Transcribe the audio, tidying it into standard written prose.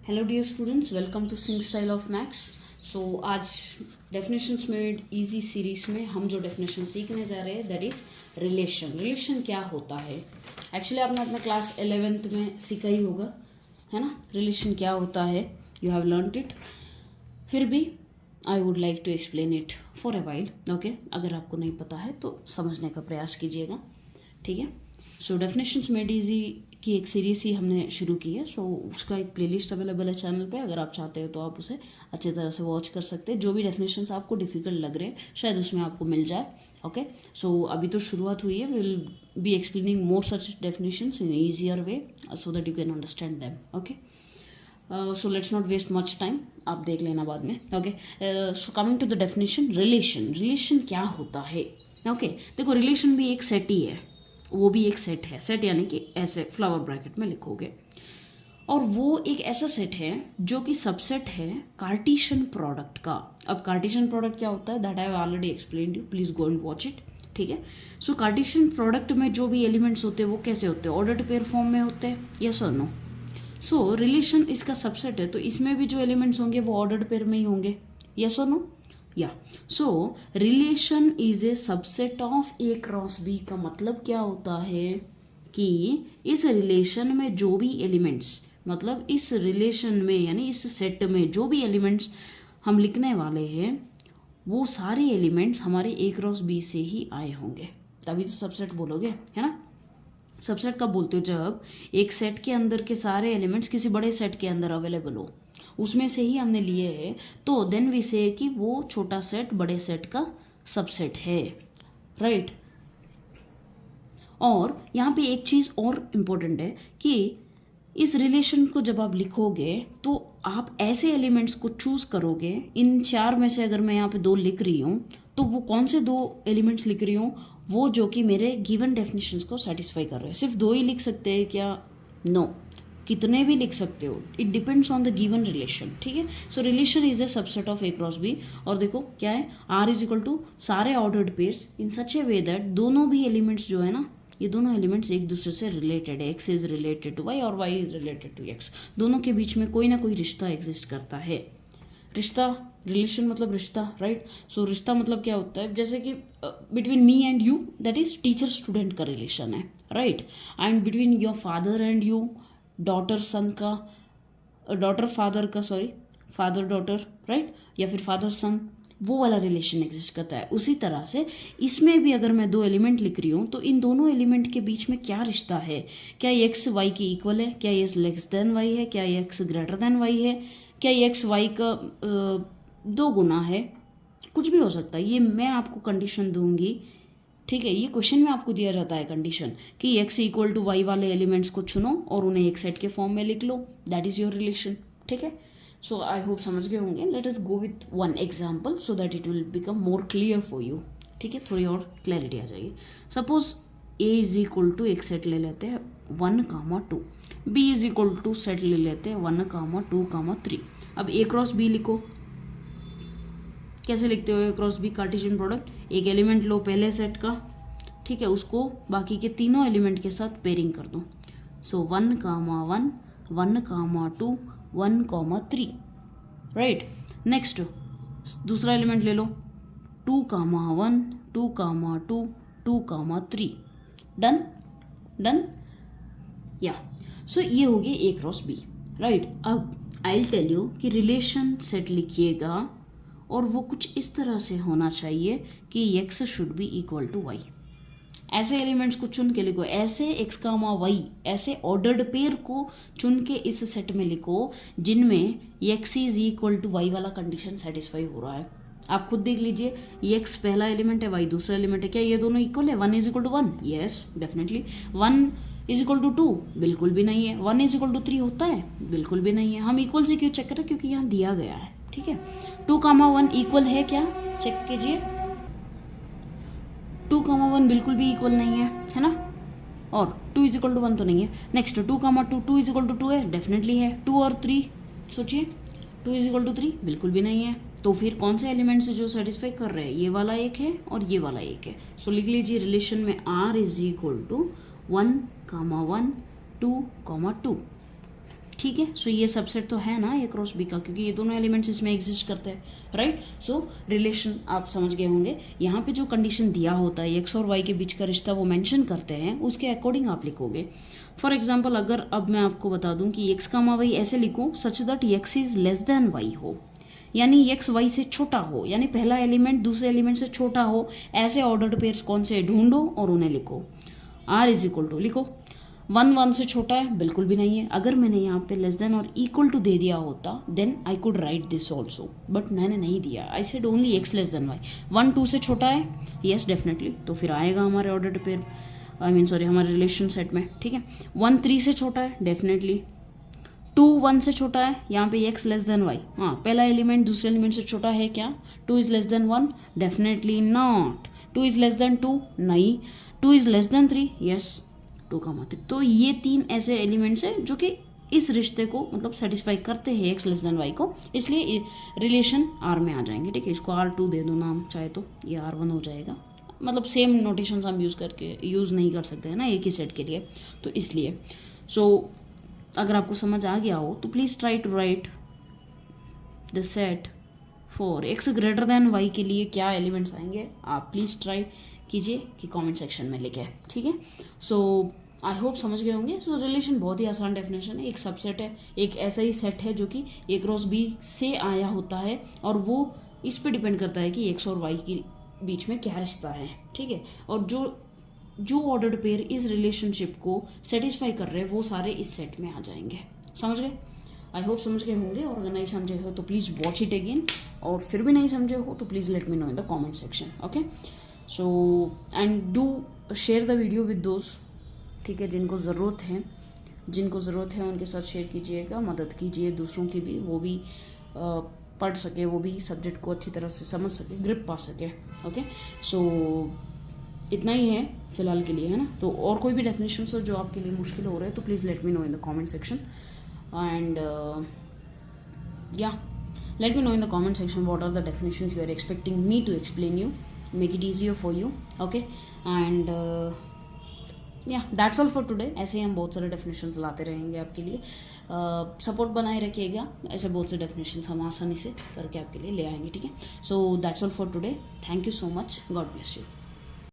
Hello dear students, welcome to Singh style of maths. So आज definitions made easy series में हम जो definition सीखने जा रहे हैं दैट इज रिलेशन। रिलेशन क्या होता है? एक्चुअली आपने अपने क्लास 11th में सीखा ही होगा, है ना? रिलेशन क्या होता है, यू हैव लर्नड इट। फिर भी I would like to explain it for a while. Okay, अगर आपको नहीं पता है तो समझने का प्रयास कीजिएगा, ठीक है? सो डेफिनेशंस मेड इजी की एक सीरीज ही हमने शुरू की है। सो उसका एक प्लेलिस्ट अवेलेबल है चैनल पे, अगर आप चाहते हो तो आप उसे अच्छी तरह से वॉच कर सकते हैं। जो भी डेफिनेशंस आपको डिफिकल्ट लग रहे हैं शायद उसमें आपको मिल जाए। ओके, सो अभी तो शुरुआत हुई है, we will be explaining more such definitions in easier way so that you can understand them. Okay, so let's not waste much time, आप देख लेना बाद में। Okay, so coming to the definition, relation. Relation क्या होता है? Okay, देखो relation भी एक सेट ही है, वो भी एक सेट है। सेट यानी कि ऐसे फ्लावर ब्रैकेट में लिखोगे, और वो एक ऐसा सेट है जो कि सबसेट है कार्टेशियन प्रोडक्ट का। अब कार्टेशियन प्रोडक्ट क्या होता है that I have already explained you, please go and watch it, ठीक है? सो कार्टेशियन प्रोडक्ट में जो भी एलिमेंट्स होते हैं वो कैसे होते हैं? ऑर्डर्ड पेयर फॉर्म में होते हैं, यस और नो? सो रिलेशन इसका सबसेट है, तो इसमें भी जो एलिमेंट्स होंगे वो ऑर्डर्ड पेयर में ही होंगे, यस और नो? या so relation is a subset of A cross B का मतलब क्या होता है कि इस रिलेशन में जो भी एलिमेंट्स, मतलब इस रिलेशन में यानी इस सेट में जो भी एलिमेंट्स हम लिखने वाले हैं वो सारे एलिमेंट्स हमारे ए क्रॉस बी से ही आए होंगे, तभी तो सबसेट बोलोगे, है ना? सबसेट कब बोलते हो? जब एक सेट के अंदर के सारे एलिमेंट्स किसी बड़े सेट के अंदर अवेलेबल हो, उसमें से ही हमने लिए हैं, तो देन वी से कि वो छोटा सेट बड़े सेट का सबसेट है, राइट? और यहाँ पे एक चीज़ और इम्पोर्टेंट है कि इस रिलेशन को जब आप लिखोगे तो आप ऐसे एलिमेंट्स को चूज़ करोगे। इन चार में से अगर मैं यहाँ पे दो लिख रही हूँ तो वो कौन से दो एलिमेंट्स लिख रही हूँ? वो जो कि मेरे गिवन डेफिनेशंस को सेटिस्फाई कर रहे हैं। सिर्फ दो ही लिख सकते हैं क्या? नो, कितने भी लिख सकते हो, it depends on the given relation, ठीक है? So relation is a subset of A cross B. और देखो क्या है, आर इज इक्वल टू सारे ordered pairs in such a way that दोनों भी एलिमेंट्स जो है ना, ये दोनों एलिमेंट्स एक दूसरे से रिलेटेड है। X is related to Y और Y is related to X, दोनों के बीच में कोई ना कोई रिश्ता एग्जिस्ट करता है। रिश्ता, रिलेशन मतलब रिश्ता, राइट? सो रिश्ता मतलब क्या होता है? जैसे कि between me and you, that is teacher student का रिलेशन है, right? And between your father and you, daughter son का, डॉटर फादर का, सॉरी फादर डॉटर, राइट? या फिर फादर सन, वो वाला रिलेशन एग्जिस्ट करता है। उसी तरह से इसमें भी अगर मैं दो एलिमेंट लिख रही हूँ तो इन दोनों एलिमेंट के बीच में क्या रिश्ता है? क्या ये एक्स वाई के इक्वल है? क्या ये लेस देन वाई है? क्या ये एक्स ग्रेटर देन वाई है? क्या ये एक्स वाई का दो गुना है? कुछ भी हो सकता है, ये मैं आपको कंडीशन दूंगी, ठीक है? ये क्वेश्चन में आपको दिया जाता है कंडीशन कि एक्स इक्वल टू वाई वाले एलिमेंट्स को चुनो और उन्हें एक सेट के फॉर्म में लिख लो, दैट इज योर रिलेशन, ठीक है? सो आई होप समझ गए होंगे। Let us go with one example so that it will become more clear for you, ठीक है? थोड़ी और क्लैरिटी आ जाएगी। Suppose A is equal to एक सेट ले लेते हैं 1, 2, B is equal to set ले लेते हैं 1, 2, 3। अब ए क्रॉस बी लिखो, कैसे लिखते हो ए क्रॉस बी? कार्टेशियन प्रोडक्ट, एक एलिमेंट लो पहले सेट का, ठीक है, उसको बाकी के तीनों एलिमेंट के साथ पेयरिंग कर दो। सो 1, 1, 1, 2, 1, 3, राइट? नेक्स्ट दूसरा एलिमेंट ले लो 2, 1, 2, 2, 2, 3। डन डन, या सो ये हो गया ए क्रॉस बी, राइट? अब आई विल टेल यू कि रिलेशन सेट लिखिएगा और वो कुछ इस तरह से होना चाहिए कि x should be equal to y। ऐसे एलिमेंट्स को चुन के लिखो, ऐसे x, y, ऐसे ऑर्डर्ड पेयर को चुन के इस सेट में लिखो जिनमें x is equal to y वाला कंडीशन सेटिस्फाई हो रहा है। आप खुद देख लीजिए, ये x पहला एलिमेंट है, y दूसरा एलिमेंट है, क्या ये दोनों इक्वल है? 1 is equal to 1, yes definitely. 1 is equal to 2, बिल्कुल भी नहीं है। 1 इज इक्वल टू 3 होता है? बिल्कुल भी नहीं है। हम इक्वल से क्यों चेक करें? क्योंकि यहाँ दिया गया है, ठीक है? 2, 1 इक्वल है क्या? चेक कीजिए, 2, 1 बिल्कुल भी इक्वल नहीं है ना? और 2 इज इक्वल टू 1 तो नहीं है। नेक्स्ट 2, 2, 2 इज इक्वल टू 2 है, डेफिनेटली है। 2 और 3 सोचिए, 2 इज इक्वल टू 3 बिल्कुल भी नहीं है। तो फिर कौन से एलिमेंट्स जो सेटिस्फाई कर रहे हैं? ये वाला एक है और ये वाला एक है। सो लिख लीजिए रिलेशन में r इज इक्वल टू 1, 1, 2, 2, ठीक है, सो ये सबसेट तो है ना ए क्रॉस बी का, क्योंकि ये दोनों एलिमेंट्स इसमें एग्जिस्ट करते हैं, राइट। सो रिलेशन आप समझ गए होंगे। यहाँ पे जो कंडीशन दिया होता है एक्स और वाई के बीच का रिश्ता वो मेंशन करते हैं, उसके अकॉर्डिंग आप लिखोगे। फॉर एग्जाम्पल अगर अब मैं आपको बता दूं कि एक्स कामा वाई ऐसे लिखूं such that x is less than y हो, यानी एक्स वाई से छोटा हो, यानी पहला एलिमेंट दूसरे एलिमेंट से छोटा हो, ऐसे ऑर्डर्ड पेयर्स कौन से ढूंढो और उन्हें लिखो। आर इज इक्वल टू लिखो 1 1 से छोटा है, बिल्कुल भी नहीं है। अगर मैंने यहाँ पे लेस देन और इक्वल टू दे दिया होता then I could write this also, but मैंने नहीं दिया। I said only x less than y. 1 2 से छोटा है, यस डेफिनेटली, तो फिर आएगा हमारे ऑर्डर्ड पेयर, हमारे रिलेशन सेट में, ठीक है। 1 3 से छोटा है, डेफिनेटली। 2 1 से छोटा है, यहाँ पे एक्स लेस देन वाई, हाँ पहला एलिमेंट दूसरे एलिमेंट से छोटा है क्या? 2 is less then 1, definitely not. 2 is less then 2, नहीं। 2 इज लेस देन 3, यस 2 का मतलब। तो ये 3 ऐसे एलिमेंट्स हैं जो कि इस रिश्ते को मतलब सेटिस्फाई करते हैं एक्स लेस देन वाई को, इसलिए रिलेशन आर में आ जाएंगे, ठीक है। इसको R2 दे दो नाम चाहे तो, ये R1 हो जाएगा। मतलब सेम नोटेशन हम यूज़ नहीं कर सकते हैं ना एक ही सेट के लिए, तो इसलिए सो अगर आपको समझ आ गया हो तो please try to write the set for x greater than y के लिए क्या एलिमेंट्स आएंगे, आप प्लीज़ ट्राई कीजिए कि कमेंट सेक्शन में लिखे, ठीक है। सो आई होप समझ गए होंगे। सो रिलेशन बहुत ही आसान डेफिनेशन है, एक सबसेट है, एक ऐसा ही सेट है जो कि ए क्रॉस बी से आया होता है, और वो इस पे डिपेंड करता है कि एक्स और वाई के बीच में क्या रिश्ता है, ठीक है। और जो ऑर्डर्ड पेयर इस रिलेशनशिप को सेटिस्फाई कर रहे हैं वो सारे इस सेट में आ जाएंगे, समझ गए। आई होप समझ गए होंगे, और अगर नहीं समझे हो तो प्लीज़ वॉच इट अगेन, और फिर भी नहीं समझे हो तो please let me know in the comment section, okay. So and do share the video with दोस्त, ठीक है, जिनको ज़रूरत है उनके साथ शेयर कीजिएगा, मदद कीजिए दूसरों की भी, वो भी पढ़ सके, वो भी सब्जेक्ट को अच्छी तरह से समझ सके, ग्रिप पा सके, ओके। सो इतना ही है फिलहाल के लिए, है ना। तो और कोई भी डेफिनेशन हो जो आपके लिए मुश्किल हो रहा है तो please let me know in the comment section, and या let me know in the comment section what are the definitions you are expecting me to explain you, make it easier for you, okay। and yeah that's all for today। ऐसे ही हम बहुत सारे definitions लाते रहेंगे आपके लिए, support बनाए रखिएगा, ऐसे बहुत से definitions हम आसानी से करके आपके लिए ले आएंगे, ठीक है। so that's all for today, thank you so much, God bless you।